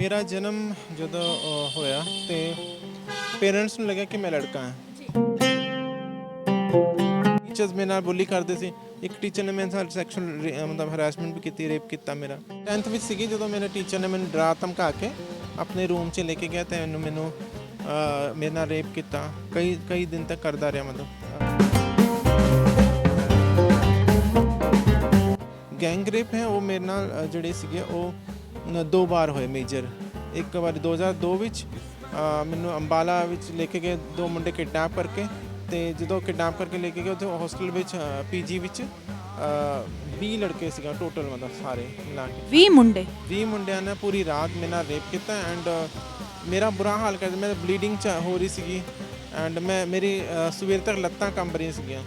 मेरा जन्म ਜਦੋਂ ਹੋਇਆ ਤੇ ਪੇਰੈਂਟਸ ਨੂੰ ਲੱਗਿਆ ਕਿ ਮੈਂ ਲੜਕਾ ਹਾਂ। ਟੀਚਰਸ ਮੇਰੇ ਨਾਲ ਬੁਲੀ ਕਰਦੇ ਸੀ। ਇੱਕ ਟੀਚਰ ਨੇ ਮੇਰੇ ਨਾਲ ਸੈਕਸ਼ੂਅਲ ਮਤਲਬ ਹਰਾਸਮੈਂਟ ਵੀ ਕੀਤੀ, ਰੇਪ ਕੀਤਾ ਮੇਰਾ। 10th ਵਿੱਚ ਸੀਗੀ ਜਦੋਂ ਮੇਰੇ ਟੀਚਰ ਨੇ ਮੈਨੂੰ ਡਰਾ ਧਮਕਾ ਕੇ ਆਪਣੇ ਰੂਮ 'ਚ ਲੈ ਕੇ ਗਿਆ ਤੇ ਮੈਨੂੰ ਮੇਰੇ ਨਾਲ ਰੇਪ ਕੀਤਾ। ਕਈ ਦਿਨ ਤੱਕ ਕਰਦਾ ਰਿਹਾ ਮਤਲਬ। ਗੈਂਗ ਰੇਪ ਹੈ ਉਹ ਮੇਰੇ ਨਾਲ ਜਿਹੜੇ ਸੀਗੇ ਉਹ 2 ਵਾਰ ਹੋਏ ਮੇਜਰ। ਇੱਕ ਵਾਰ 2002 ਵਿੱਚ ਮੈਨੂੰ ਅੰਬਾਲਾ ਵਿੱਚ ਲੈ ਕੇ ਗਏ 2 ਮੁੰਡੇ ਕਿਡਨੈਪ ਕਰਕੇ, ਤੇ ਜਦੋਂ ਕਿਡਨੈਪ ਕਰਕੇ ਲੈ ਕੇ ਗਏ ਉੱਥੇ ਹੋਸਟਲ ਵਿੱਚ ਪੀਜੀ ਵਿੱਚ 20 ਲੜਕੇ ਸੀਗਾ ਟੋਟਲ, ਮਤਲਬ ਸਾਰੇ ਮਿਲਾ ਕੇ 20 ਮੁੰਡਿਆਂ ਨੇ ਪੂਰੀ ਰਾਤ ਮੇਰੇ ਨਾਲ ਰੇਪ ਕੀਤਾ ਐਂਡ ਮੇਰਾ ਬੁਰਾ ਹਾਲ ਕਰ ਦਿੱਤਾ। ਮੈਂ ਬਲੀਡਿੰਗ ਹੋ ਰਹੀ ਸੀਗੀ ਐਂਡ ਮੇਰੀ ਸਵੇਰ ਤੱਕ ਲੱਤਾਂ ਕੰਬ ਰਹੀਆਂ ਸੀਗੀਆਂ।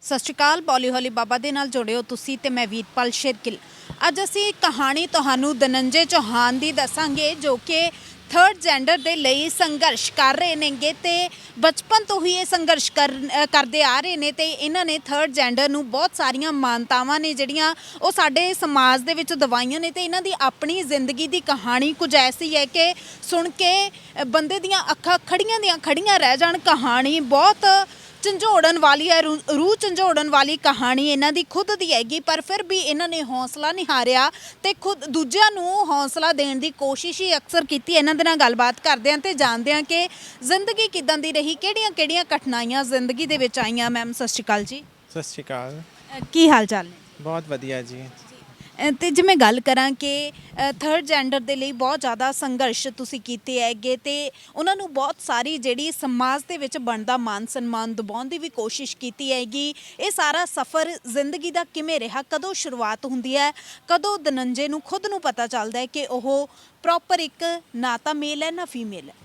ਸਤਿ ਸ਼੍ਰੀ ਅਕਾਲ, ਬੋਲੀ ਹੋਲੀ ਬਾਬਾ ਦੇ ਨਾਲ ਜੁੜੇ ਹੋ ਤੁਸੀਂ ਤੇ ਮੈਂ ਵੀਰਪਾਲ ਸ਼ੇਰਕਿਲ। ਅੱਜ ਅਸੀਂ ਕਹਾਣੀ ਤੁਹਾਨੂੰ ਧਨੰਜੇ ਚੌਹਾਨ ਦੀ ਦੱਸਾਂਗੇ ਜੋ ਕਿ 3rd ਜੈਂਡਰ ਦੇ ਲਈ ਸੰਘਰਸ਼ ਕਰ ਰਹੇ ਨੇਗੇ ਤੇ ਬਚਪਨ ਤੋਂ ਹੀ ਇਹ ਸੰਘਰਸ਼ ਕਰਦੇ ਆ ਰਹੇ ਨੇ ਤੇ ਇਹਨਾਂ ਨੇ 3rd ਜੈਂਡਰ ਨੂੰ ਬਹੁਤ ਸਾਰੀਆਂ ਮਾਨਤਾਵਾਂ ਨੇ ਜਿਹੜੀਆਂ ਉਹ ਸਾਡੇ ਸਮਾਜ ਦੇ ਵਿੱਚ ਦਵਾਈਆਂ ਨੇ ਤੇ ਇਹਨਾਂ ਦੀ ਆਪਣੀ ਜ਼ਿੰਦਗੀ ਦੀ ਕਹਾਣੀ ਕੁਝ ਐਸੀ ਹੈ ਕਿ ਸੁਣ ਕੇ ਬੰਦੇ ਦੀਆਂ ਅੱਖਾਂ ਖੜੀਆਂ ਰਹਿ ਜਾਣ। ਕਹਾਣੀ ਬਹੁਤ ਝੰਜੋੜਨ ਵਾਲੀ ਹੈ, ਰੂਹ ਝੰਜੋੜਨ ਵਾਲੀ ਕਹਾਣੀ ਇਹਨਾਂ ਦੀ ਖੁਦ ਦੀ ਹੈਗੀ, ਪਰ ਫਿਰ ਵੀ ਇਹਨਾਂ ਨੇ ਹੌਸਲਾ ਨਹੀਂ ਹਾਰਿਆ ਤੇ ਖੁਦ ਦੂਜਿਆਂ ਨੂੰ ਹੌਸਲਾ ਦੇਣ ਦੀ ਕੋਸ਼ਿਸ਼ ਹੀ ਅਕਸਰ ਕੀਤੀ। ਇਹਨਾਂ ਦੇ ਨਾਲ ਗੱਲਬਾਤ ਕਰਦੇ ਹਾਂ ਤੇ ਜਾਣਦੇ ਹਾਂ ਕਿ ਜ਼ਿੰਦਗੀ ਕਿੱਦਾਂ ਦੀ ਰਹੀ, ਕਿਹੜੀਆਂ ਘਟਨਾਵਾਂ ਜ਼ਿੰਦਗੀ ਦੇ ਵਿੱਚ ਆਈਆਂ। ਮੈਮ ਸਤਿ ਸ਼੍ਰੀ ਅਕਾਲ ਜੀ। ਸਤਿ ਸ਼੍ਰੀ ਅਕਾਲ। ਕੀ ਹਾਲ ਚਾਲ ਨੇ? ਬਹੁਤ ਵਧੀਆ ਜੀ। ਤੇ ਜੇ ਮੈਂ ਗੱਲ ਕਰਾਂ ਕਿ 3rd ਜੈਂਡਰ ਦੇ ਲਈ ਬਹੁਤ ਜ਼ਿਆਦਾ ਸੰਘਰਸ਼ ਤੁਸੀਂ ਕੀਤੇ ਹੈਗੇ ਤੇ ਉਹਨਾਂ ਨੂੰ ਬਹੁਤ ਸਾਰੀ ਜਿਹੜੀ ਸਮਾਜ ਦੇ ਵਿੱਚ ਬਣਦਾ ਮਾਨ ਸਨਮਾਨ ਦਿਵਾਉਣ ਦੀ ਵੀ ਕੋਸ਼ਿਸ਼ ਕੀਤੀ ਹੈਗੀ। ਇਹ ਸਾਰਾ ਸਫ਼ਰ ਜ਼ਿੰਦਗੀ ਦਾ ਕਿਵੇਂ ਰਿਹਾ? ਕਦੋਂ ਸ਼ੁਰੂਆਤ ਹੁੰਦੀ ਹੈ? ਕਦੋਂ ਧਨੰਜੇ ਨੂੰ ਖੁਦ ਨੂੰ ਪਤਾ ਚੱਲਦਾ ਹੈ ਕਿ ਉਹ ਪ੍ਰੋਪਰ ਇੱਕ ਨਾ ਤਾਂ ਮੇਲ ਹੈ ਨਾ ਫੀਮੇਲ ਹੈ?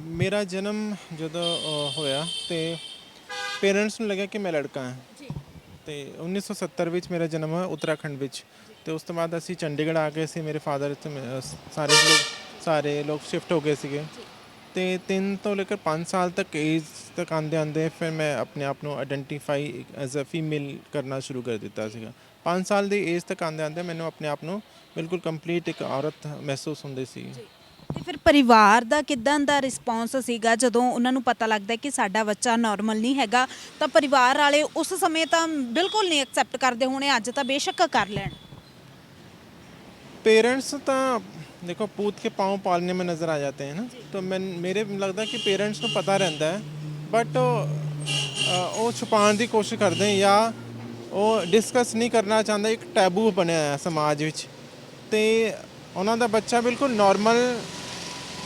ਮੇਰਾ ਜਨਮ ਜਦੋਂ ਹੋਇਆ ਤੇ ਪੇਰੈਂਟਸ ਨੂੰ ਲੱਗਿਆ ਕਿ ਮੈਂ ਲੜਕਾ ਹਾਂ ਤੇ 1970 ਵਿੱਚ ਮੇਰਾ ਜਨਮ ਹੋਇਆ ਉੱਤਰਾਖੰਡ ਵਿੱਚ। ਤੇ ਉਸ ਤੋਂ ਬਾਅਦ ਅਸੀਂ ਚੰਡੀਗੜ੍ਹ ਆ ਗਏ ਸੀ। ਮੇਰੇ ਫਾਦਰ ਸਾਰੇ ਲੋਕ ਸ਼ਿਫਟ ਹੋ ਗਏ ਸੀਗੇ ਤੇ 3 ਤੋਂ ਲੈ ਕੇ 5 ਸਾਲ ਤੱਕ ਏਜ ਤੱਕ ਆਉਂਦੇ ਫਿਰ ਮੈਂ ਆਪਣੇ ਆਪ ਨੂੰ ਆਇਡੈਂਟੀਫਾਈ ਐਜ਼ ਅ ਫੀਮੇਲ ਕਰਨਾ ਸ਼ੁਰੂ ਕਰ ਦਿੱਤਾ ਸੀਗਾ। 5 ਸਾਲ ਦੀ ਏਜ ਤੱਕ ਆਉਂਦੇ ਮੈਨੂੰ ਆਪਣੇ ਆਪ ਨੂੰ ਬਿਲਕੁਲ ਕੰਪਲੀਟ ਇੱਕ ਔਰਤ ਮਹਿਸੂਸ ਹੁੰਦੀ ਸੀ। ਤੇ ਫਿਰ ਪਰਿਵਾਰ ਦਾ ਕਿੱਦਾਂ ਦਾ ਰਿਸਪੌਂਸ ਸੀਗਾ ਜਦੋਂ ਉਹਨਾਂ ਨੂੰ ਪਤਾ ਲੱਗਦਾ ਕਿ ਸਾਡਾ ਬੱਚਾ ਨਾਰਮਲ ਨਹੀਂ ਹੈਗਾ? ਤਾਂ ਪਰਿਵਾਰ ਵਾਲੇ ਉਸ ਸਮੇਂ ਤਾਂ ਬਿਲਕੁਲ ਨਹੀਂ ਐਕਸੈਪਟ ਕਰਦੇ ਹੋਣੇ, ਅੱਜ ਤਾਂ ਬੇਸ਼ੱਕ ਕਰ ਲੈਣ। पेरेंट्स तो देखो पूत के पाँव पालने में नज़र आ जाते हैं ना, तो मेरे लगता कि पेरेंट्स को पता रहता है बट वो छुपाने की कोशिश करते हैं या वो डिस्कस नहीं करना चाहता। एक टैबू बनया है समाज विच ते उन्हों का बच्चा बिल्कुल नॉर्मल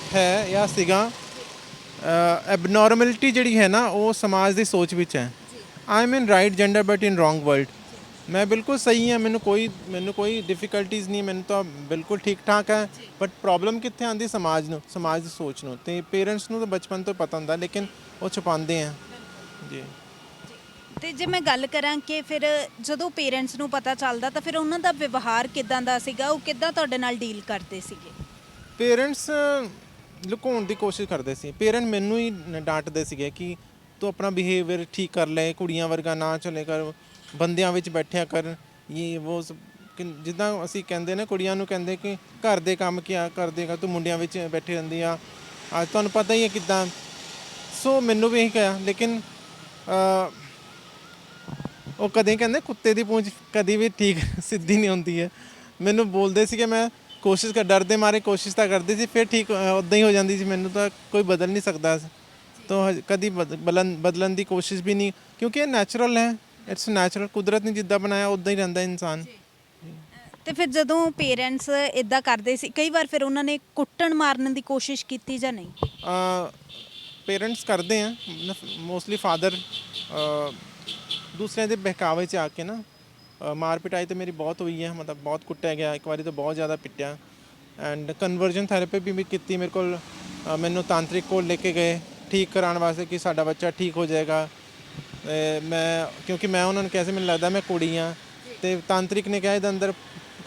है या सीगा। एबनॉर्मलिटी जी है ना वो समाज की सोच विच है। I am in right gender but in wrong world. मैं बिल्कुल सही हाँ, मैनू कोई डिफिकल्टीज़ नहीं, मैनू तो बिल्कुल ठीक ठाक है। बट प्रॉब्लम कित्थे आती समाज की सोच नूं ते पेरेंट्स नूं तो बचपन तो पता होंदा लेकिन वो छुपाते हैं जी। ਤੇ ਜੇ ਮੈਂ ਗੱਲ ਕਰਾਂ ਕਿ ਫਿਰ ਜਦੋਂ ਪੇਰੈਂਟਸ ਨੂੰ ਪਤਾ ਚੱਲਦਾ ਤਾਂ ਫਿਰ ਉਹਨਾਂ ਦਾ ਵਿਵਹਾਰ ਕਿੱਦਾਂ ਦਾ ਸੀਗਾ? ਉਹ ਕਿੱਦਾਂ ਤੁਹਾਡੇ ਨਾਲ ਡੀਲ ਕਰਦੇ ਸੀਗੇ? ਪੇਰੈਂਟਸ ਲੁਕਾਉਣ ਦੀ ਕੋਸ਼ਿਸ਼ ਕਰਦੇ ਸੀ। ਪੇਰੈਂਟ ਮੈਨੂੰ ਹੀ ਡਾਂਟਦੇ ਸੀਗੇ ਕਿ ਤੂੰ ਆਪਣਾ ਬਿਹੇਵੀਅਰ ਠੀਕ ਕਰ ਲੈ, ਕੁੜੀਆਂ ਵਰਗਾ ਨਾ ਚੱਲੇ ਕਰ, ਬੰਦਿਆਂ ਵਿੱਚ ਬੈਠਿਆ ਕਰ। ਇਹ ਉਹ ਜਿੱਦਾਂ ਅਸੀਂ ਕਹਿੰਦੇ ਨੇ ਕੁੜੀਆਂ ਨੂੰ ਕਹਿੰਦੇ ਕਿ ਘਰ ਦੇ ਕੰਮ ਕਿਆ ਕਰ ਦੇਗਾ ਤੂੰ, ਮੁੰਡਿਆਂ ਵਿੱਚ ਬੈਠੀ ਰਹਿੰਦੀ ਆ, ਅੱਜ ਤੁਹਾਨੂੰ ਪਤਾ ਹੀ ਹੈ ਕਿੱਦਾਂ। ਸੋ ਮੈਨੂੰ ਵੀ ਇਹੀ ਕਿਹਾ ਲੇਕਿਨ ਉਹ ਕਦੇ ਕਹਿੰਦੇ ਕੁੱਤੇ ਦੀ ਪੂੰਛ ਕਦੀ ਵੀ ਠੀਕ ਸਿੱਧੀ ਨਹੀਂ ਹੁੰਦੀ ਹੈ। ਮੈਨੂੰ ਬੋਲਦੇ ਸੀ ਕਿ ਮੈਂ ਕੋਸ਼ਿਸ਼ ਡਰਦੇ ਮਾਰੇ ਕੋਸ਼ਿਸ਼ ਤਾਂ ਕਰਦੀ ਸੀ, ਫਿਰ ਠੀਕ ਉੱਦਾਂ ਹੀ ਹੋ ਜਾਂਦੀ ਸੀ। ਮੈਨੂੰ ਤਾਂ ਕੋਈ ਬਦਲ ਨਹੀਂ ਸਕਦਾ ਤਾਂ ਕਦੀ ਬਦਲਣ ਦੀ ਕੋਸ਼ਿਸ਼ ਵੀ ਨਹੀਂ, ਕਿਉਂਕਿ ਇਹ ਨੈਚੁਰਲ ਹੈ, ਇਟਸ ਨੈਚੁਰਲ। ਕੁਦਰਤ ਨੇ ਜਿੱਦਾਂ ਬਣਾਇਆ ਉੱਦਾਂ ਹੀ ਰਹਿੰਦਾ ਇਨਸਾਨ। ਤੇ ਫਿਰ ਜਦੋਂ ਪੇਰੈਂਟਸ ਇਦਾਂ ਕਰਦੇ ਸੀ ਕਈ ਵਾਰ ਫਿਰ ਉਹਨਾਂ ਨੇ ਕੁੱਟਣ ਮਾਰਨ ਦੀ ਕੋਸ਼ਿਸ਼ ਕੀਤੀ ਜਾਂ ਨਹੀਂ? ਪੇਰੈਂਟਸ ਕਰਦੇ ਆ ਮੋਸਟਲੀ ਫਾਦਰ ਦੂਸਰਿਆਂ ਦੇ ਬਹਿਕਾਵੇ 'ਚ ਆ ਕੇ ਨਾ ਮਾਰ ਪਿਟਾਈ ਤਾਂ ਮੇਰੀ ਬਹੁਤ ਹੋਈ ਹੈ, ਮਤਲਬ ਬਹੁਤ ਕੁੱਟਿਆ ਗਿਆ। ਇੱਕ ਵਾਰੀ ਤਾਂ ਬਹੁਤ ਜ਼ਿਆਦਾ ਪਿੱਟਿਆ ਐਂਡ ਕਨਵਰਜਨ ਥੈਰੇਪੀ ਵੀ ਕੀਤੀ। ਮੇਰੇ ਕੋਲ ਮੈਨੂੰ ਤਾਂਤਰਿਕ ਕੋਲ ਲੈ ਕੇ ਗਏ ਠੀਕ ਕਰਾਉਣ ਵਾਸਤੇ ਕਿ ਸਾਡਾ ਬੱਚਾ ਠੀਕ ਹੋ ਜਾਏਗਾ। ਕਿਉਂਕਿ ਮੈਂ ਉਹਨਾਂ ਨੂੰ ਕਿਹਾ ਸੀ ਮੈਨੂੰ ਲੱਗਦਾ ਮੈਂ ਕੁੜੀ ਹਾਂ ਤੇ ਤਾਂਤਰਿਕ ਨੇ ਕਿਹਾ ਇਹਦੇ ਅੰਦਰ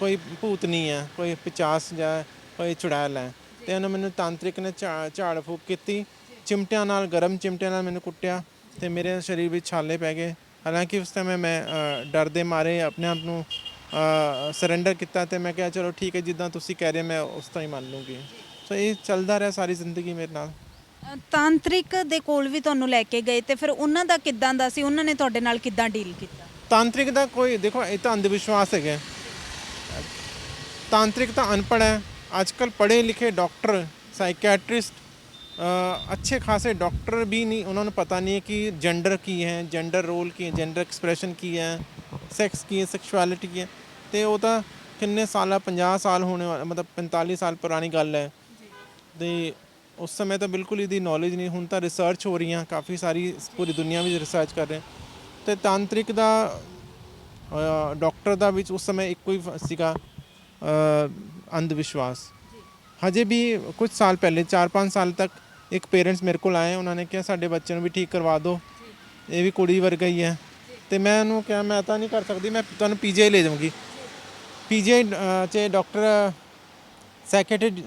ਕੋਈ ਭੂਤ ਨਹੀਂ ਹੈ, ਕੋਈ ਪਿਚਾਸ ਜਾਂ ਕੋਈ ਚੁੜੈਲ ਹੈ। ਤੇ ਉਹਨੇ ਮੈਨੂੰ ਤਾਂਤਰਿਕ ਨੇ ਝਾੜ ਫੂਕ ਕੀਤੀ, ਚਿਮਟਿਆਂ ਨਾਲ, ਗਰਮ ਚਿਮਟਿਆਂ ਨਾਲ ਮੈਨੂੰ ਕੁੱਟਿਆ ਤੇ ਮੇਰੇ ਸਰੀਰ ਵਿੱਚ ਛਾਲੇ ਪੈ ਗਏ। ਹਾਲਾਂਕਿ ਉਸ ਸਮੇਂ ਮੈਂ ਡਰ ਦੇ ਮਾਰੇ ਆਪਣੇ ਆਪ ਨੂੰ ਸਰੈਂਡਰ ਕੀਤਾ ਤੇ ਮੈਂ ਕਿਹਾ ਚਲੋ ਠੀਕ ਹੈ, ਜਿੱਦਾਂ ਤੁਸੀਂ ਕਹਿ ਰਹੇ ਮੈਂ ਉਸ ਤਰ੍ਹਾਂ ਹੀ ਮੰਨ ਲੂੰਗੀ। ਸੋ ਇਹ ਚੱਲਦਾ ਰਿਹਾ ਸਾਰੀ ਜ਼ਿੰਦਗੀ ਮੇਰੇ ਨਾਲ। ਤਾਂਤਰਿਕ ਦੇ ਕੋਲ ਵੀ ਤੁਹਾਨੂੰ ਲੈ ਕੇ ਗਏ ਤੇ ਫਿਰ ਉਹਨਾਂ ਦਾ ਕਿੱਦਾਂ ਦਾ ਸੀ, ਉਹਨਾਂ ਨੇ ਤੁਹਾਡੇ ਨਾਲ ਕਿੱਦਾਂ ਡੀਲ ਕੀਤਾ? ਤਾਂਤਰਿਕ ਦਾ ਕੋਈ ਦੇਖੋ, ਇਹ ਤਾਂ ਅੰਧ ਵਿਸ਼ਵਾਸ ਹੈਗਾ। ਤਾਂਤਰਿਕ ਤਾਂ ਅਨਪੜ੍ਹ ਹੈ। ਅੱਜ ਕੱਲ੍ਹ ਪੜ੍ਹੇ ਲਿਖੇ ਡਾਕਟਰ, ਸਾਈਕੈਟਰਿਸਟ, ਅੱਛੇ ਖਾਸੇ ਡਾਕਟਰ ਵੀ ਨਹੀਂ, ਉਹਨਾਂ ਨੂੰ ਪਤਾ ਨਹੀਂ ਹੈ ਕਿ ਜੈਂਡਰ ਕੀ ਹੈ, ਜੈਂਡਰ ਰੋਲ ਕੀ ਹੈ, ਜੈਂਡਰ ਐਕਸਪ੍ਰੈਸ਼ਨ ਕੀ ਹੈ, ਸੈਕਸ ਕੀ ਹੈ, ਸੈਕਸ਼ੁਅਲਿਟੀ ਕੀ ਹੈ। ਤੇ ਉਹ ਤਾਂ ਕਿੰਨੇ ਸਾਲਾਂ, 50 ਸਾਲ ਹੋਣੇ ਮਤਲਬ 45 ਸਾਲ ਪੁਰਾਣੀ ਗੱਲ ਹੈ। ਤੇ ਉਸ ਸਮੇਂ ਤਾਂ ਬਿਲਕੁਲ ਇਹਦੀ ਨੌਲੇਜ ਨਹੀਂ। ਹੁਣ ਤਾਂ ਰਿਸਰਚ ਹੋ ਰਹੀਆਂ ਕਾਫੀ ਸਾਰੀ, ਪੂਰੀ ਦੁਨੀਆ ਵਿੱਚ ਰਿਸਰਚ ਕਰ ਰਹੇ। ਤੇ ਤਾਂਤਰਿਕ ਦਾ ਡਾਕਟਰ ਦਾ ਵਿੱਚ ਉਸ ਸਮੇਂ ਇੱਕੋ ਹੀ ਸੀਗਾ, ਅੰਧ ਵਿਸ਼ਵਾਸ। ਹਜੇ ਵੀ ਕੁਝ ਸਾਲ ਪਹਿਲੇ 4-5 ਸਾਲ ਤੱਕ ਇੱਕ ਪੇਰੈਂਟਸ ਮੇਰੇ ਕੋਲ ਆਏ, ਉਹਨਾਂ ਨੇ ਕਿਹਾ ਸਾਡੇ ਬੱਚੇ ਨੂੰ ਵੀ ਠੀਕ ਕਰਵਾ ਦਿਓ, ਇਹ ਵੀ ਕੁੜੀ ਵਰਗਾ ਹੀ ਹੈ। ਤੇ ਮੈਂ ਉਹਨੂੰ ਕਿਹਾ ਮੈਂ ਤਾਂ ਨਹੀਂ ਕਰ ਸਕਦੀ, ਮੈਂ ਤੁਹਾਨੂੰ ਪੀਜੀਆਈ ਲੈ ਜਾਊਂਗੀ। ਪੀਜੀਆਈ 'ਚ ਡਾਕਟਰ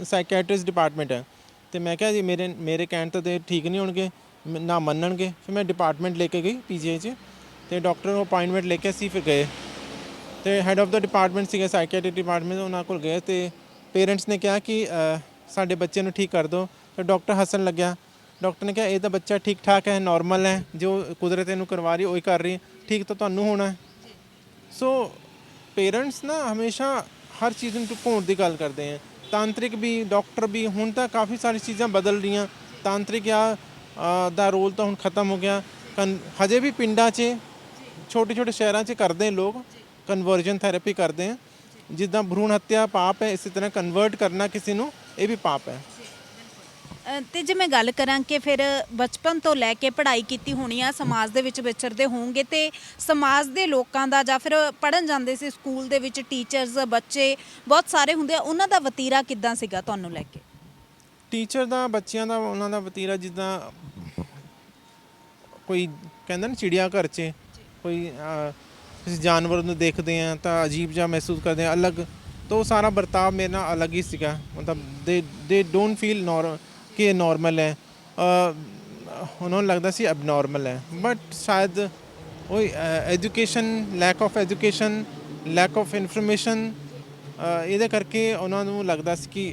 ਸਾਈਕੈਟਰਿਸਟ ਡਿਪਾਰਟਮੈਂਟ ਹੈ। ਤੇ ਮੈਂ ਕਿਹਾ ਜੀ ਮੇਰੇ ਕਹਿਣ ਤੋਂ ਤੇ ਠੀਕ ਨਹੀਂ ਹੋਣਗੇ, ਨਾ ਮੰਨਣਗੇ। ਫਿਰ ਮੈਂ ਡਿਪਾਰਟਮੈਂਟ ਲੈ ਕੇ ਗਈ ਪੀਜੀਆਈ 'ਚ, ਤੇ ਡਾਕਟਰ ਨੂੰ ਅਪਾਇੰਟਮੈਂਟ ਲੈ ਕੇ ਅਸੀਂ ਫਿਰ ਗਏ। ਤੇ ਹੈਡ ਆਫ ਦਾ ਡਿਪਾਰਟਮੈਂਟ ਸੀਗਾ ਸਾਈਕੈਟਰੀ ਡਿਪਾਰਟਮੈਂਟ, ਉਹਨਾਂ ਕੋਲ ਗਏ ਤੇ ਪੇਰੈਂਟਸ ਨੇ ਕਿਹਾ ਕਿ ਸਾਡੇ ਬੱਚੇ ਨੂੰ ਠੀਕ ਕਰ ਦਿਓ। ਤੇ ਡਾਕਟਰ ਹੱਸਣ ਲੱਗਿਆ। ਡਾਕਟਰ ਨੇ ਕਿਹਾ ਇਹ ਤਾਂ ਬੱਚਾ ਠੀਕ ਠਾਕ ਹੈ, ਨੋਰਮਲ ਹੈ, ਜੋ ਕੁਦਰਤ ਇਹਨੂੰ ਕਰਵਾ ਰਹੀ ਉਹੀ ਕਰ ਰਹੀ, ਠੀਕ ਤਾਂ ਤੁਹਾਨੂੰ ਹੋਣਾ ਹੈ। ਸੋ ਪੇਰੈਂਟਸ ਨਾ ਹਮੇਸ਼ਾ ਹਰ ਚੀਜ਼ ਨੂੰ ਢੁਕਾਉਣ ਦੀ ਗੱਲ ਕਰਦੇ ਹੈ। ਤਾਂਤਰਿਕ ਵੀ, ਡਾਕਟਰ ਵੀ, ਹੁਣ ਤਾਂ ਕਾਫੀ ਸਾਰੀ ਚੀਜ਼ਾਂ ਬਦਲ ਰਹੀਆਂ। ਤਾਂਤਰਿਕ ਦਾ ਰੋਲ ਤਾਂ ਹੁਣ ਖਤਮ ਹੋ ਗਿਆ। ਹਜੇ ਵੀ ਪਿੰਡਾਂ 'ਚ, ਛੋਟੇ ਛੋਟੇ ਸ਼ਹਿਰਾਂ 'ਚ ਕਰਦੇ ਲੋਕ ਕਨਵਰਜਨ ਥੈਰੇਪੀ ਕਰਦੇ ਆ। ਜਿੱਦਾਂ ਭਰੂਣ ਹੱਤਿਆ ਪਾਪ ਹੈ, ਇਸੇ ਤਰ੍ਹਾਂ ਕਨਵਰਟ ਕਰਨਾ ਕਿਸੇ ਨੂੰ ਇਹ ਵੀ ਪਾਪ ਹੈ। ਤੇ ਜੇ ਮੈਂ ਗੱਲ ਕਰਾਂ ਕਿ ਫਿਰ ਬਚਪਨ ਤੋਂ ਲੈ ਕੇ ਪੜ੍ਹਾਈ ਕੀਤੀ ਹੋਣੀ ਆ, ਸਮਾਜ ਦੇ ਵਿੱਚ ਵਿਚਰਦੇ ਹੋਵੋਗੇ, ਤੇ ਸਮਾਜ ਦੇ ਲੋਕਾਂ ਦਾ ਜਾਂ ਫਿਰ ਪੜ੍ਹਨ ਜਾਂਦੇ ਸੀ ਸਕੂਲ ਦੇ ਵਿੱਚ ਟੀਚਰਸ, ਬੱਚੇ ਬਹੁਤ ਸਾਰੇ ਹੁੰਦੇ ਆ, ਉਹਨਾਂ ਦਾ ਵਤੀਰਾ ਕਿੱਦਾਂ ਸੀਗਾ ਤੁਹਾਨੂੰ ਲੈ ਕੇ? ਟੀਚਰ ਦਾ, ਬੱਚਿਆਂ ਦਾ, ਉਹਨਾਂ ਦਾ ਵਤੀਰਾ ਜਿੱਦਾਂ ਕੋਈ ਕਹਿੰਦਾ ਨਾ ਚਿੜੀਆ ਘਰ 'ਚ ਕੋਈ ਕਿਸੇ ਜਾਨਵਰ ਨੂੰ ਦੇਖਦੇ ਆ ਤਾਂ ਅਜੀਬ ਜਿਹਾ ਮਹਿਸੂਸ ਕਰਦੇ ਆ, ਅਲੱਗ। ਤਾਂ ਉਹ ਸਾਰਾ ਵਰਤਾਵ ਮੇਰੇ ਨਾਲ ਅਲੱਗ ਹੀ ਸੀਗਾ। ਮਤਲਬ ਦੇ ਡੋਂਟ ਫੀਲ ਕਿ ਇਹ ਨੋਰਮਲ ਹੈ। ਉਹਨਾਂ ਨੂੰ ਲੱਗਦਾ ਸੀ ਅਬਨੋਰਮਲ ਹੈ। ਬਟ ਸ਼ਾਇਦ ਉਹ education, lack of education, lack of information, ਇਹਦੇ ਕਰਕੇ ਉਹਨਾਂ ਨੂੰ ਲੱਗਦਾ ਸੀ ਕਿ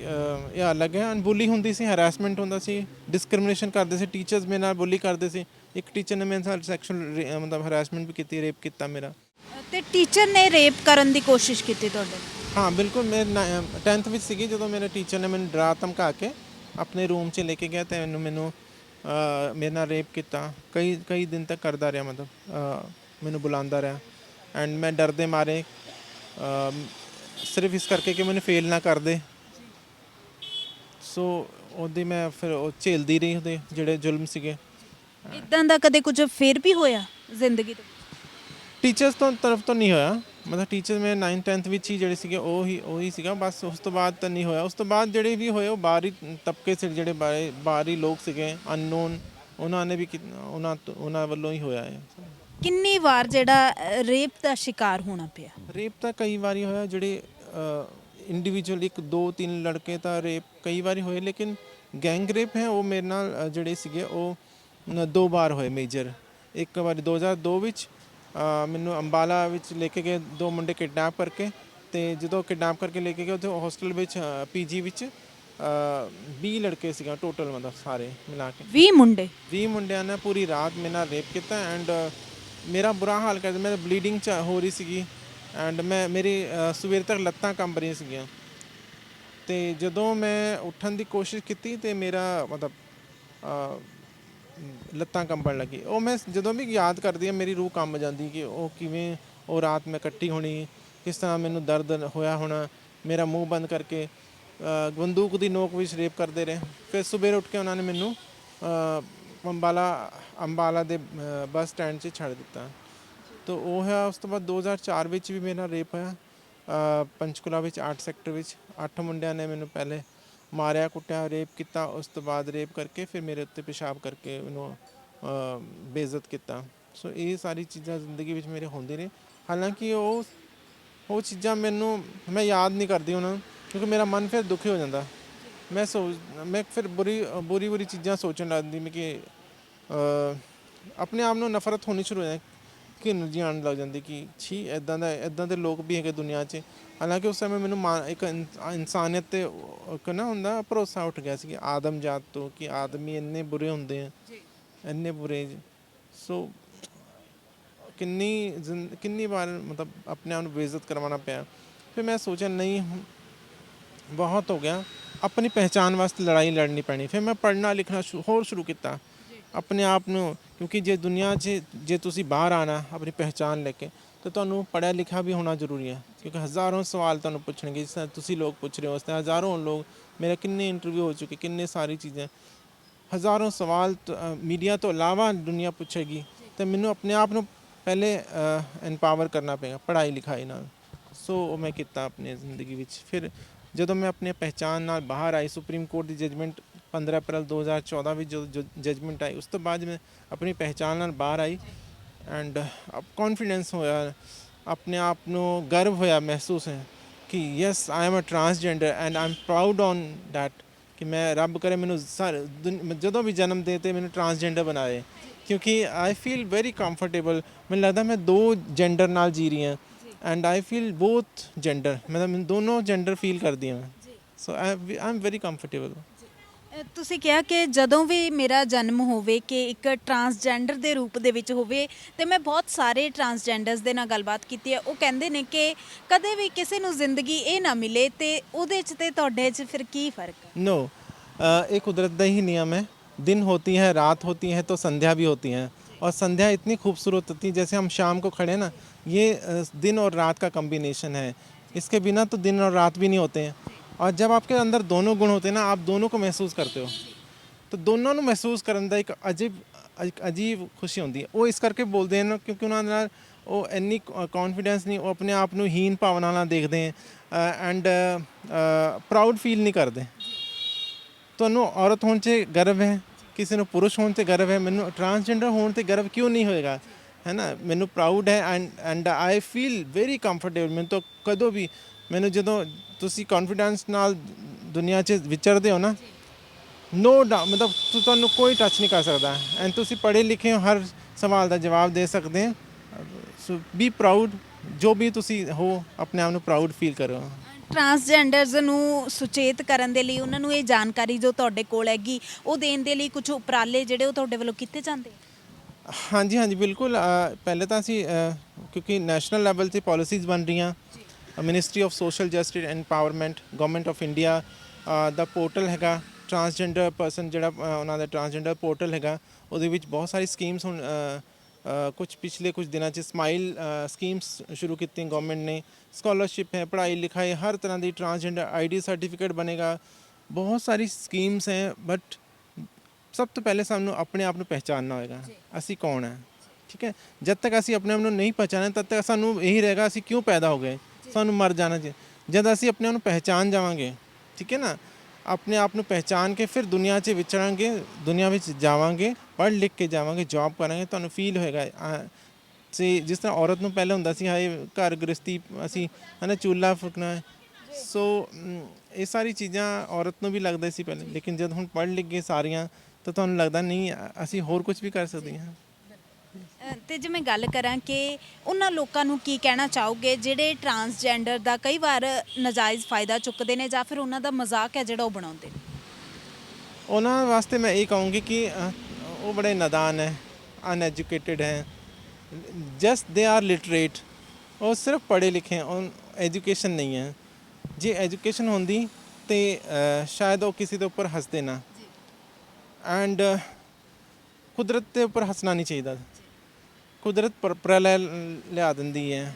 ਇਹ ਅਲੱਗ ਹੈ। ਬੁਲੀ ਹੁੰਦੀ ਸੀ, ਹਰਾਸਮੈਂਟ ਹੁੰਦਾ ਸੀ, ਡਿਸਕ੍ਰਿਮੀਨੇਸ਼ਨ ਕਰਦੇ ਸੀ, ਟੀਚਰਸ ਮੇਰੇ ਨਾਲ ਬੁਲੀ ਕਰਦੇ ਸੀ। ਇੱਕ ਟੀਚਰ ਨੇ ਮੇਰੇ ਨਾਲ ਸੈਕਸ਼ੂਅਲ ਮਤਲਬ ਹਰਾਸਮੈਂਟ ਵੀ ਕੀਤੀ, ਰੇਪ ਕੀਤਾ ਮੇਰਾ। ਤੇ ਟੀਚਰ ਨੇ ਰੇਪ ਕਰਨ ਦੀ ਕੋਸ਼ਿਸ਼ ਕੀਤੀ ਤੁਹਾਡੇ? ਹਾਂ ਬਿਲਕੁਲ। ਮੈਂ 10th ਵਿੱਚ ਸੀਗੀ ਜਦੋਂ ਮੇਰੇ ਟੀਚਰ ਨੇ ਮੈਨੂੰ ਡਰਾ ਧਮਕਾ ਕੇ ਆਪਣੇ ਰੂਮ 'ਚ ਲੈ ਕੇ ਗਿਆ ਅਤੇ ਮੈਨੂੰ ਮੇਰੇ ਨਾਲ ਰੇਪ ਕੀਤਾ। ਕਈ ਦਿਨ ਤੱਕ ਕਰਦਾ ਰਿਹਾ, ਮਤਲਬ ਮੈਨੂੰ ਬੁਲਾਉਂਦਾ ਰਿਹਾ। ਐਂਡ ਮੈਂ ਡਰਦੇ ਮਾਰੇ, ਸਿਰਫ ਇਸ ਕਰਕੇ ਕਿ ਮੈਨੂੰ ਫੇਲ ਨਾ ਕਰ ਦੇ। ਸੋ ਉਹਦੀ ਮੈਂ ਫਿਰ ਉਹ ਝੇਲਦੀ ਰਹੀ, ਉਹਦੇ ਜਿਹੜੇ ਜ਼ੁਲਮ ਸੀਗੇ। ਇਦਾਂ ਦਾ ਕਦੇ ਕੁਝ ਫਿਰ ਵੀ ਹੋਇਆ ਜ਼ਿੰਦਗੀ ਦੇ? ਟੀਚਰਸ ਤੋਂ ਤਰਫ ਤੋਂ ਨਹੀਂ ਹੋਇਆ। ਮਤਲਬ ਟੀਚਰ ਮੇਰੇ 9th 10th ਵਿੱਚ ਹੀ ਜਿਹੜੇ ਸੀਗੇ ਉਹੀ ਸੀਗਾ ਬਸ। ਉਸ ਤੋਂ ਬਾਅਦ ਤਾਂ ਨਹੀਂ ਹੋਇਆ। ਉਸ ਤੋਂ ਬਾਅਦ ਜਿਹੜੇ ਵੀ ਹੋਏ ਉਹ ਬਾਹਰੀ ਤਬਕੇ ਸੀ, ਜਿਹੜੇ ਬਾਹਰੀ ਲੋਕ ਸੀਗੇ ਅਨਨੋਨ, ਉਹਨਾਂ ਨੇ ਵੀ ਉਹਨਾਂ ਵੱਲੋਂ ਹੀ ਹੋਇਆ ਹੈ। ਕਿੰਨੀ ਵਾਰ ਜਿਹੜਾ ਰੇਪ ਦਾ ਸ਼ਿਕਾਰ ਹੋਣਾ ਪਿਆ? ਰੇਪ ਤਾਂ ਕਈ ਵਾਰੀ ਹੋਇਆ। ਜਿਹੜੇ ਇੰਡੀਵਿਜੂਅਲ 1 2 3 ਲੜਕੇ ਤਾਂ ਰੇਪ ਕਈ ਵਾਰੀ ਹੋਏ, ਲੇਕਿਨ ਗੈਂਗ ਰੇਪ ਹੈ ਉਹ ਮੇਰੇ ਨਾਲ ਜਿਹੜੇ ਸੀਗੇ ਉਹ 2 ਵਾਰ ਹੋਏ ਮੇਜਰ। ਇੱਕ ਵਾਰੀ 2002 ਵਿੱਚ ਮੈਨੂੰ ਅੰਬਾਲਾ ਵਿੱਚ ਲੈ ਕੇ ਗਏ 2 ਮੁੰਡੇ ਕਿਡਨੈਪ ਕਰਕੇ। ਅਤੇ ਜਦੋਂ ਕਿਡਨੈਪ ਕਰਕੇ ਲੈ ਕੇ ਗਏ ਉੱਥੇ ਹੋਸਟਲ ਵਿੱਚ ਪੀਜੀ ਵਿੱਚ 20 ਲੜਕੇ ਸੀਗਾ ਟੋਟਲ, ਮਤਲਬ ਸਾਰੇ ਮਿਲਾ ਕੇ 20 ਮੁੰਡਿਆਂ ਨੇ ਪੂਰੀ ਰਾਤ ਮੇਰੇ ਨਾਲ ਰੇਪ ਕੀਤਾ। ਐਂਡ ਮੇਰਾ ਬੁਰਾ ਹਾਲ ਕਰ ਦਿੱਤਾ। ਮੈਂ ਬਲੀਡਿੰਗ ਹੋ ਰਹੀ ਸੀਗੀ ਐਂਡ ਮੇਰੀ ਸਵੇਰ ਤੱਕ ਲੱਤਾਂ ਕੰਬ ਰਹੀਆਂ ਸੀਗੀਆਂ। ਅਤੇ ਜਦੋਂ ਮੈਂ ਉੱਠਣ ਦੀ ਕੋਸ਼ਿਸ਼ ਕੀਤੀ ਅਤੇ ਮੇਰਾ ਮਤਲਬ ਲੱਤਾਂ ਕੰਬਣ ਲੱਗੀ। ਉਹ ਮੈਂ ਜਦੋਂ ਵੀ ਯਾਦ ਕਰਦੀ ਹਾਂ ਮੇਰੀ ਰੂਹ ਕੰਬ ਜਾਂਦੀ ਕਿ ਉਹ ਕਿਵੇਂ ਉਹ ਰਾਤ ਮੈਂ ਕੱਟੀ ਹੋਣੀ, ਕਿਸ ਤਰ੍ਹਾਂ ਮੈਨੂੰ ਦਰਦ ਹੋਇਆ ਹੋਣਾ। ਮੇਰਾ ਮੂੰਹ ਬੰਦ ਕਰਕੇ ਬੰਦੂਕ ਦੀ ਨੋਕ ਵਿੱਚ ਰੇਪ ਕਰਦੇ ਰਹੇ। ਫਿਰ ਸਵੇਰੇ ਉੱਠ ਕੇ ਉਹਨਾਂ ਨੇ ਮੈਨੂੰ ਅੰਬਾਲਾ ਦੇ ਬੱਸ ਸਟੈਂਡ 'ਚ ਛੱਡ ਦਿੱਤਾ। ਤਾਂ ਉਹ ਹੋਇਆ। ਉਸ ਤੋਂ ਬਾਅਦ 2004 ਵਿੱਚ ਵੀ ਮੇਰਾ ਰੇਪ ਹੋਇਆ ਪੰਚਕੂਲਾ ਵਿੱਚ 8 ਸੈਕਟਰ ਵਿੱਚ। 8 ਮੁੰਡਿਆਂ ਨੇ ਮੈਨੂੰ ਪਹਿਲੇ ਮਾਰਿਆ, ਕੁੱਟਿਆ, ਰੇਪ ਕੀਤਾ। ਉਸ ਤੋਂ ਬਾਅਦ ਰੇਪ ਕਰਕੇ ਫਿਰ ਮੇਰੇ ਉੱਤੇ ਪਿਸ਼ਾਬ ਕਰਕੇ ਮੈਨੂੰ ਬੇਇੱਜ਼ਤ ਕੀਤਾ। ਸੋ ਇਹ ਸਾਰੀ ਚੀਜ਼ਾਂ ਜ਼ਿੰਦਗੀ ਵਿੱਚ ਮੇਰੇ ਹੁੰਦੀ ਨੇ। ਹਾਲਾਂਕਿ ਉਹ ਚੀਜ਼ਾਂ ਮੈਂ ਯਾਦ ਨਹੀਂ ਕਰਦੀ ਉਹਨਾਂ ਨੂੰ, ਕਿਉਂਕਿ ਮੇਰਾ ਮਨ ਫਿਰ ਦੁਖੀ ਹੋ ਜਾਂਦਾ। ਮੈਂ ਫਿਰ ਬੁਰੀ ਚੀਜ਼ਾਂ ਸੋਚਣ ਲੱਗਦੀ ਮੈਂ ਕਿ ਆਪਣੇ ਆਪ ਨੂੰ ਨਫ਼ਰਤ ਹੋਣੀ ਸ਼ੁਰੂ ਹੋ ਜਾਂਦੀ ਘਿਣ ਜਿਹੀ ਆਉਣ ਲੱਗ ਜਾਂਦੀ ਕਿ ਛੀ ਇੱਦਾਂ ਦੇ ਲੋਕ ਵੀ ਹੈਗੇ ਦੁਨੀਆ 'ਚ। ਹਾਲਾਂਕਿ ਉਸ ਸਮੇਂ ਮੈਨੂੰ ਇੱਕ ਇਨਸਾਨੀਅਤ 'ਤੇ ਇੱਕ ਨਾ ਹੁੰਦਾ ਭਰੋਸਾ ਉੱਠ ਗਿਆ ਸੀ ਕਿ ਆਦਮ ਜਾਤ ਤੋਂ, ਕਿ ਆਦਮੀ ਇੰਨੇ ਬੁਰੇ ਹੁੰਦੇ ਆ, ਇੰਨੇ ਬੁਰੇ। ਸੋ ਕਿੰਨੀ ਵਾਰ ਮਤਲਬ ਆਪਣੇ ਆਪ ਨੂੰ ਬੇਇੱਜ਼ਤ ਕਰਵਾਉਣਾ ਪਿਆ। ਫਿਰ ਮੈਂ ਸੋਚਿਆ ਨਹੀਂ ਹੁਣ ਬਹੁਤ ਹੋ ਗਿਆ, ਆਪਣੀ ਪਹਿਚਾਣ ਵਾਸਤੇ ਲੜਾਈ ਲੜਨੀ ਪੈਣੀ। ਫਿਰ ਮੈਂ ਪੜ੍ਹਨਾ ਲਿਖਣਾ ਹੋਰ ਸ਼ੁਰੂ ਕੀਤਾ ਆਪਣੇ ਆਪ ਨੂੰ, ਕਿਉਂਕਿ ਜੇ ਦੁਨੀਆ 'ਚ ਜੇ ਤੁਸੀਂ ਬਾਹਰ ਆਉਣਾ ਆਪਣੀ ਪਹਿਚਾਣ ਲੈ ਕੇ, ਤਾਂ ਤੁਹਾਨੂੰ ਪੜ੍ਹਿਆ ਲਿਖਿਆ ਵੀ ਹੋਣਾ ਜ਼ਰੂਰੀ ਹੈ। ਕਿਉਂਕਿ ਹਜ਼ਾਰਾਂ ਸਵਾਲ ਤੁਹਾਨੂੰ ਪੁੱਛਣਗੇ, ਜਿਸ ਤਰ੍ਹਾਂ ਤੁਸੀਂ ਲੋਕ ਪੁੱਛ ਰਹੇ ਹੋ ਉਸ ਤਰ੍ਹਾਂ ਹਜ਼ਾਰਾਂ ਲੋਕ, ਮੇਰਾ ਕਿੰਨੇ ਇੰਟਰਵਿਊ ਹੋ ਚੁੱਕੇ, ਕਿੰਨੇ ਸਾਰੀ ਚੀਜ਼ਾਂ, ਹਜ਼ਾਰਾਂ ਸਵਾਲ ਮੀਡੀਆ ਤੋਂ ਇਲਾਵਾ ਦੁਨੀਆ ਪੁੱਛੇਗੀ। ਤੇ ਮੈਨੂੰ ਆਪਣੇ ਆਪ ਨੂੰ ਪਹਿਲੇ ਐਮਪਾਵਰ ਕਰਨਾ ਪਏਗਾ ਪੜ੍ਹਾਈ ਲਿਖਾਈ ਨਾਲ। ਸੋ ਉਹ ਮੈਂ ਕੀਤਾ ਆਪਣੀ ਜ਼ਿੰਦਗੀ ਵਿੱਚ। ਫਿਰ ਜਦੋਂ ਮੈਂ ਆਪਣੀ ਪਹਿਚਾਣ ਨਾਲ ਬਾਹਰ ਆਈ, ਸੁਪਰੀਮ ਕੋਰਟ ਦੀ ਜਜਮੈਂਟ 15 ਅਪ੍ਰੈਲ 2014 ਵਿੱਚ ਜਦੋਂ ਜਜਮੈਂਟ ਆਈ, ਉਸ ਤੋਂ ਬਾਅਦ ਮੈਂ ਆਪਣੀ ਪਹਿਚਾਣ ਨਾਲ ਬਾਹਰ ਆਈ ਐਂਡ ਕੌਨਫੀਡੈਂਸ ਹੋਇਆ, ਆਪਣੇ ਆਪ ਨੂੰ ਗਰਵ ਹੋਇਆ ਮਹਿਸੂਸ ਹੈ ਕਿ yes I am a transgender and I am proud on that, ਕਿ ਮੈਂ ਰੱਬ ਕਰੇ ਮੈਨੂੰ ਜਦੋਂ ਵੀ ਜਨਮ ਦੇ ਤੇ ਮੈਨੂੰ ਟਰਾਂਸਜੈਂਡਰ ਬਣਾਏ। ਕਿਉਂਕਿ ਆਈ ਫੀਲ ਵੈਰੀ ਕੰਫਰਟੇਬਲ, ਮੈਨੂੰ ਲੱਗਦਾ ਮੈਂ ਦੋ ਜੈਂਡਰ ਨਾਲ ਜੀ ਰਹੀ ਹਾਂ and I feel both gender, ਮਤਲਬ ਦੋਨੋਂ ਜੈਂਡਰ ਫੀਲ ਕਰਦੀ ਹਾਂ। ਸੋ ਆਈ ਐਮ ਵੈਰੀ ਕੰਫਰਟੇਬਲ। ਤੁਸੀਂ ਕਿਹਾ ਕਿ ਜਦੋਂ ਵੀ ਮੇਰਾ ਜਨਮ ਹੋਵੇ ਕਿ ਇੱਕ ਟਰਾਂਸਜੈਂਡਰ ਦੇ ਰੂਪ ਦੇ ਵਿੱਚ ਹੋਵੇ, ਤੇ ਮੈਂ ਬਹੁਤ ਸਾਰੇ ਟਰਾਂਸਜੈਂਡਰਸ ਦੇ ਨਾਲ ਗੱਲਬਾਤ ਕੀਤੀ ਹੈ, ਉਹ ਕਹਿੰਦੇ ਨੇ ਕਿ ਕਦੇ ਵੀ ਕਿਸੇ ਨੂੰ ਜ਼ਿੰਦਗੀ ਇਹ ਨਾ ਮਿਲੇ, ਤੇ ਉਹਦੇ 'ਚ ਤੇ ਤੁਹਾਡੇ 'ਚ ਫਿਰ ਕੀ ਫਰਕ ਹੈ? नो, एक कुदरत का ही नियम है। दिन होती है, रात होती है, तो संध्या भी होती है। और संध्या इतनी खूबसूरत होती है, जैसे हम शाम को खड़े हैं ना, ये दिन और रात का कम्बिनेशन है। इसके बिना तो दिन और रात भी नहीं होते हैं। और जब आपके अंदर दोनों गुण होते हैं ना, आप दोनों को महसूस करते हो, तो दोनों ਨੂੰ ਮਹਿਸੂਸ ਕਰਨ ਦਾ ਇੱਕ ਅਜੀਬ ਖੁਸ਼ੀ ਹੁੰਦੀ ਹੈ। ਉਹ ਇਸ ਕਰਕੇ ਬੋਲਦੇ ਹਨ ਕਿਉਂਕਿ ਉਹਨਾਂ ਨਾਲ ਉਹ ਇੰਨੀ ਕੌਨਫੀਡੈਂਸ ਨਹੀਂ, ਉਹ ਆਪਣੇ ਆਪ ਨੂੰ ਹੀਨ ਭਾਵਨਾ ਨਾਲ ਦੇਖਦੇ ਐਂਡ ਪ੍ਰਾਊਡ ਫੀਲ ਨਹੀਂ ਕਰਦੇ। ਤੁਹਾਨੂੰ ਔਰਤ ਹੋਣ 'ਚ ਗਰਵ ਹੈ, ਕਿਸੇ ਨੂੰ ਪੁਰਸ਼ ਹੋਣ 'ਤੇ ਗਰਵ ਹੈ, ਮੈਨੂੰ ਟਰਾਂਸਜੈਂਡਰ ਹੋਣ 'ਤੇ ਗਰਵ ਕਿਉਂ ਨਹੀਂ ਹੋਏਗਾ, ਹੈ ਨਾ। ਮੈਨੂੰ ਪ੍ਰਾਊਡ ਹੈ and I feel very comfortable. ਮੈਨੂੰ ਤਾਂ ਕਦੋਂ ਵੀ, ਮੈਨੂੰ ਜਦੋਂ ਤੁਸੀਂ ਕੌਨਫੀਡੈਂਸ ਨਾਲ ਦੁਨੀਆ 'ਚ ਵਿਚਰਦੇ ਹੋ ਨਾ, ਨੋ ਡਾਊਟ, ਮਤਲਬ ਤੁਹਾਨੂੰ ਕੋਈ ਟੱਚ ਨਹੀਂ ਕਰ ਸਕਦਾ ਐਂਡ ਤੁਸੀਂ ਪੜ੍ਹੇ ਲਿਖੇ ਹੋ, ਹਰ ਸਵਾਲ ਦਾ ਜਵਾਬ ਦੇ ਸਕਦੇ ਹੋ। ਸੋ ਬੀ ਪ੍ਰਾਊਡ, ਜੋ ਵੀ ਤੁਸੀਂ ਹੋ ਆਪਣੇ ਆਪ ਨੂੰ ਪ੍ਰਾਊਡ ਫੀਲ ਕਰੋ। ਟਰਾਂਸਜੈਂਡਰਸ ਨੂੰ ਸੁਚੇਤ ਕਰਨ ਦੇ ਲਈ, ਉਹਨਾਂ ਨੂੰ ਇਹ ਜਾਣਕਾਰੀ ਜੋ ਤੁਹਾਡੇ ਕੋਲ ਹੈਗੀ ਉਹ ਦੇਣ ਦੇ ਲਈ ਕੁਝ ਉਪਰਾਲੇ ਜਿਹੜੇ ਉਹ ਤੁਹਾਡੇ ਵੱਲੋਂ ਕੀਤੇ ਜਾਂਦੇ? ਹਾਂਜੀ ਹਾਂਜੀ ਬਿਲਕੁਲ। ਪਹਿਲੇ ਤਾਂ ਅਸੀਂ ਕਿਉਂਕਿ ਨੈਸ਼ਨਲ ਲੈਵਲ 'ਤੇ ਪਾਲਿਸੀਜ਼ ਬਣ ਰਹੀਆਂ, ministry of social justice and empowerment, government of India the portal ਹੈਗਾ ਟਰਾਂਸਜੈਂਡਰ ਪਰਸਨ, ਜਿਹੜਾ ਉਹਨਾਂ ਦਾ ਟਰਾਂਸਜੈਂਡਰ ਪੋਰਟਲ ਹੈਗਾ, ਉਹਦੇ ਵਿੱਚ ਬਹੁਤ ਸਾਰੀ ਸਕੀਮਸ ਹੁਣ ਪਿਛਲੇ ਕੁਝ ਦਿਨਾਂ 'ਚ ਸਮਾਈਲ ਸਕੀਮਸ ਸ਼ੁਰੂ ਕੀਤੀਆਂ ਗਵਰਨਮੈਂਟ ਨੇ। ਸਕਾਲਰਸ਼ਿਪ ਹੈ, ਪੜ੍ਹਾਈ ਲਿਖਾਈ, ਹਰ ਤਰ੍ਹਾਂ ਦੀ ਟਰਾਂਸਜੈਂਡਰ ਆਈਡੀ ਸਰਟੀਫਿਕੇਟ ਬਣੇਗਾ, ਬਹੁਤ ਸਾਰੀ ਸਕੀਮਸ ਹੈ। ਬਟ ਸਭ ਤੋਂ ਪਹਿਲੇ ਸਾਨੂੰ ਆਪਣੇ ਆਪ ਨੂੰ ਪਹਿਚਾਨਣਾ ਹੋਏਗਾ, ਅਸੀਂ ਕੌਣ ਹੈ। ਠੀਕ ਹੈ, ਜਦ ਤੱਕ ਅਸੀਂ ਆਪਣੇ ਆਪ ਨੂੰ ਨਹੀਂ ਪਹਿਚਾਨਣਾ, ਤਦ ਤੱਕ ਸਾਨੂੰ ਇਹੀ ਰਹੇਗਾ ਅਸੀਂ ਕਿਉਂ ਪੈਦਾ ਹੋ ਗਏ, ਸਾਨੂੰ ਮਰ ਜਾਣਾ ਚਾਹੀਦਾ। ਜਦ ਅਸੀਂ ਆਪਣੇ ਆਪ ਨੂੰ ਪਹਿਚਾਨ ਜਾਵਾਂਗੇ, ਠੀਕ ਹੈ ਨਾ, ਆਪਣੇ ਆਪ ਨੂੰ ਪਹਿਚਾਨ ਕੇ ਫਿਰ ਦੁਨੀਆ 'ਚ ਵਿਚਰਾਂਗੇ, ਦੁਨੀਆ ਵਿੱਚ ਜਾਵਾਂਗੇ, ਪੜ੍ਹ ਲਿਖ ਕੇ ਜਾਵਾਂਗੇ, ਜੌਬ ਕਰਾਂਗੇ, ਤੁਹਾਨੂੰ ਫੀਲ ਹੋਏਗਾ। ਤੇ ਜਿਸ ਤਰ੍ਹਾਂ ਔਰਤ ਨੂੰ ਪਹਿਲਾਂ ਹੁੰਦਾ ਸੀ ਹਾਏ ਘਰ ਗ੍ਰਸਤੀ, ਅਸੀਂ ਹੈ ਨਾ ਚੁੱਲ੍ਹਾ ਫੂਕਣਾ ਹੈ। ਸੋ ਇਹ ਸਾਰੀ ਚੀਜ਼ਾਂ ਔਰਤ ਨੂੰ ਵੀ ਲੱਗਦਾ ਸੀ ਪਹਿਲੇ, ਲੇਕਿਨ ਜਦ ਹੁਣ ਪੜ੍ਹ ਲਿਖ ਗਏ ਸਾਰੀਆਂ, ਤਾਂ ਤੁਹਾਨੂੰ ਲੱਗਦਾ ਨਹੀਂ ਅਸੀਂ ਹੋਰ ਕੁਝ ਵੀ ਕਰ ਸਕਦੇ ਹਾਂ। ਤੇ ਜੇ ਮੈਂ ਗੱਲ ਕਰਾਂ ਕਿ ਉਹਨਾਂ ਲੋਕਾਂ ਨੂੰ ਕੀ ਕਹਿਣਾ ਚਾਹੋਗੇ ਜਿਹੜੇ ਟਰਾਂਸਜੈਂਡਰ ਦਾ ਕਈ ਵਾਰ ਨਾਜਾਇਜ਼ ਫਾਇਦਾ ਚੁੱਕਦੇ ਨੇ ਜਾਂ ਫਿਰ ਉਹਨਾਂ ਦਾ ਮਜ਼ਾਕ ਹੈ ਜਿਹੜਾ ਉਹ ਬਣਾਉਂਦੇ ਨੇ? ਉਹਨਾਂ ਵਾਸਤੇ ਮੈਂ ਇਹ ਕਹੂੰਗੀ ਕਿ ਉਹ ਬੜੇ ਨਾਦਾਨ ਹੈ, ਅਨਐਜੂਕੇਟਿਡ ਹੈ, ਜਸਟ ਦੇ ਆਰ ਲਿਟਰੇਟ। ਉਹ ਸਿਰਫ ਪੜ੍ਹੇ ਲਿਖੇ ਹੈ, ਉਹ ਐਜੂਕੇਸ਼ਨ ਨਹੀਂ ਹੈ। ਜੇ ਐਜੂਕੇਸ਼ਨ ਹੁੰਦੀ ਤਾਂ ਸ਼ਾਇਦ ਉਹ ਕਿਸੇ ਦੇ ਉੱਪਰ ਹੱਸਦੇ ਨਾ। ਐਂਡ ਕੁਦਰਤ ਦੇ ਉੱਪਰ ਹੱਸਣਾ ਨਹੀਂ ਚਾਹੀਦਾ। ਕੁਦਰਤ ਪ੍ਰਲੈ ਲਿਆ ਦਿੰਦੀ ਹੈ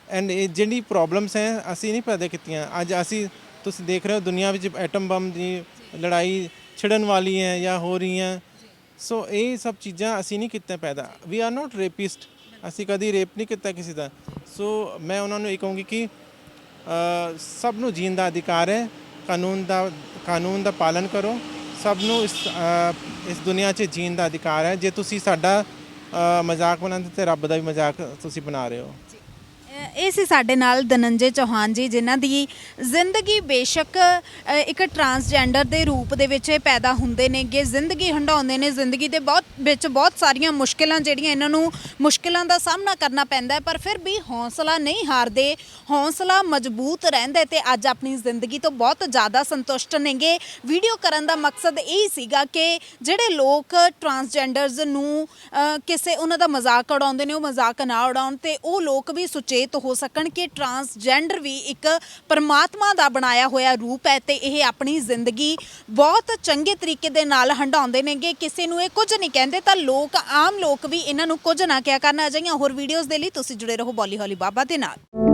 ਐਂਡ ਇਹ ਜਿਹੜੀ ਪ੍ਰੋਬਲਮਸ ਹੈ ਅਸੀਂ ਨਹੀਂ ਪੈਦਾ ਕੀਤੀਆਂ। ਅੱਜ ਅਸੀਂ ਤੁਸੀਂ ਦੇਖ ਰਹੇ ਹੋ ਦੁਨੀਆ ਵਿੱਚ ਐਟਮ ਬੰਬ ਦੀ ਲੜਾਈ ਛਿੜਨ ਵਾਲੀ ਹੈ ਜਾਂ ਹੋ ਰਹੀਆਂ। ਸੋ ਇਹ ਸਭ ਚੀਜ਼ਾਂ ਅਸੀਂ ਨਹੀਂ ਕੀਤੀਆਂ ਪੈਦਾ। ਵੀ ਆਰ ਨੋਟ ਰੇਪਿਸਟ, ਅਸੀਂ ਕਦੀ ਰੇਪ ਨਹੀਂ ਕੀਤਾ ਕਿਸੇ ਦਾ। ਸੋ ਮੈਂ ਉਹਨਾਂ ਨੂੰ ਇਹ ਕਹੂੰਗੀ ਕਿ ਸਭ ਨੂੰ ਜੀਣ ਦਾ ਅਧਿਕਾਰ ਹੈ, ਕਾਨੂੰਨ ਦਾ ਪਾਲਨ ਕਰੋ। ਸਭ ਨੂੰ ਇਸ ਦੁਨੀਆ 'ਚ ਜੀਣ ਦਾ ਅਧਿਕਾਰ ਹੈ। ਜੇ ਤੁਸੀਂ ਸਾਡਾ ਮਜ਼ਾਕ ਬਣਾਉਂਦੇ ਤਾਂ ਰੱਬ ਦਾ ਵੀ ਮਜ਼ਾਕ ਤੁਸੀਂ ਬਣਾ ਰਹੇ ਹੋ। ਇਹ ਸੀ ਸਾਡੇ ਨਾਲ ਧਨੰਜੇ ਚੌਹਾਨ ਜੀ, ਜਿਨ੍ਹਾਂ ਦੀ ਜ਼ਿੰਦਗੀ ਬੇਸ਼ੱਕ ਇੱਕ ਟਰਾਂਸਜੈਂਡਰ ਦੇ ਰੂਪ ਦੇ ਵਿੱਚ ਇਹ ਪੈਦਾ ਹੁੰਦੇ ਨੇਗੇ, ਜ਼ਿੰਦਗੀ ਹੰਢਾਉਂਦੇ ਨੇ, ਜ਼ਿੰਦਗੀ ਦੇ ਬਹੁਤ ਸਾਰੀਆਂ ਮੁਸ਼ਕਿਲਾਂ ਜਿਹੜੀਆਂ ਇਹਨਾਂ ਨੂੰ ਮੁਸ਼ਕਿਲਾਂ ਦਾ ਸਾਹਮਣਾ ਕਰਨਾ ਪੈਂਦਾ ਹੈ, ਪਰ ਫਿਰ ਵੀ ਹੌਸਲਾ ਨਹੀਂ ਹਾਰਦੇ, ਹੌਸਲਾ ਮਜ਼ਬੂਤ ਰਹਿੰਦਾ ਤੇ ਅੱਜ ਆਪਣੀ ਜ਼ਿੰਦਗੀ ਤੋਂ ਬਹੁਤ ਜ਼ਿਆਦਾ ਸੰਤੁਸ਼ਟ ਨੇਗੇ। ਵੀਡੀਓ ਕਰਨ ਦਾ ਮਕਸਦ ਇਹ ਸੀਗਾ ਕਿ ਜਿਹੜੇ ਲੋਕ ਟਰਾਂਸਜੈਂਡਰਸ ਨੂੰ ਕਿਸੇ ਉਹਨਾਂ ਦਾ ਮਜ਼ਾਕ ਉਡਾਉਂਦੇ ਨੇ, ਉਹ ਮਜ਼ਾਕ ਨਾ ਉਡਾਉਣ ਤੇ ਉਹ ਲੋਕ ਵੀ ਸੁਚੇਤ ਹੋ ਸਕਣ ਕਿ ਟਰਾਂਸਜੈਂਡਰ ਵੀ ਇੱਕ ਪਰਮਾਤਮਾ ਦਾ ਬਣਾਇਆ ਹੋਇਆ ਰੂਪ ਹੈ ਤੇ ਇਹ ਆਪਣੀ ਜ਼ਿੰਦਗੀ ਬਹੁਤ ਚੰਗੇ ਤਰੀਕੇ ਦੇ ਨਾਲ ਹੰਢਾਉਂਦੇ ਨੇਗੇ। ਕਿਸੇ ਨੂੰ ਇਹ ਕੁਝ ਨਹੀਂ ਕਹਿੰਦੇ ਤਾਂ ਆਮ ਲੋਕ ਵੀ ਇਹਨਾਂ ਨੂੰ ਕੁਝ ਨਾ ਕਿਹਾ ਕਰਨ। ਅਜਿਹੀਆਂ ਹੋਰ ਵੀਡੀਓਜ਼ ਦੇ ਲਈ ਤੁਸੀਂ ਜੁੜੇ ਰਹੋ ਬੋਲੀ ਹੌਲੀ ਬਾਬਾ ਦੇ ਨਾਲ।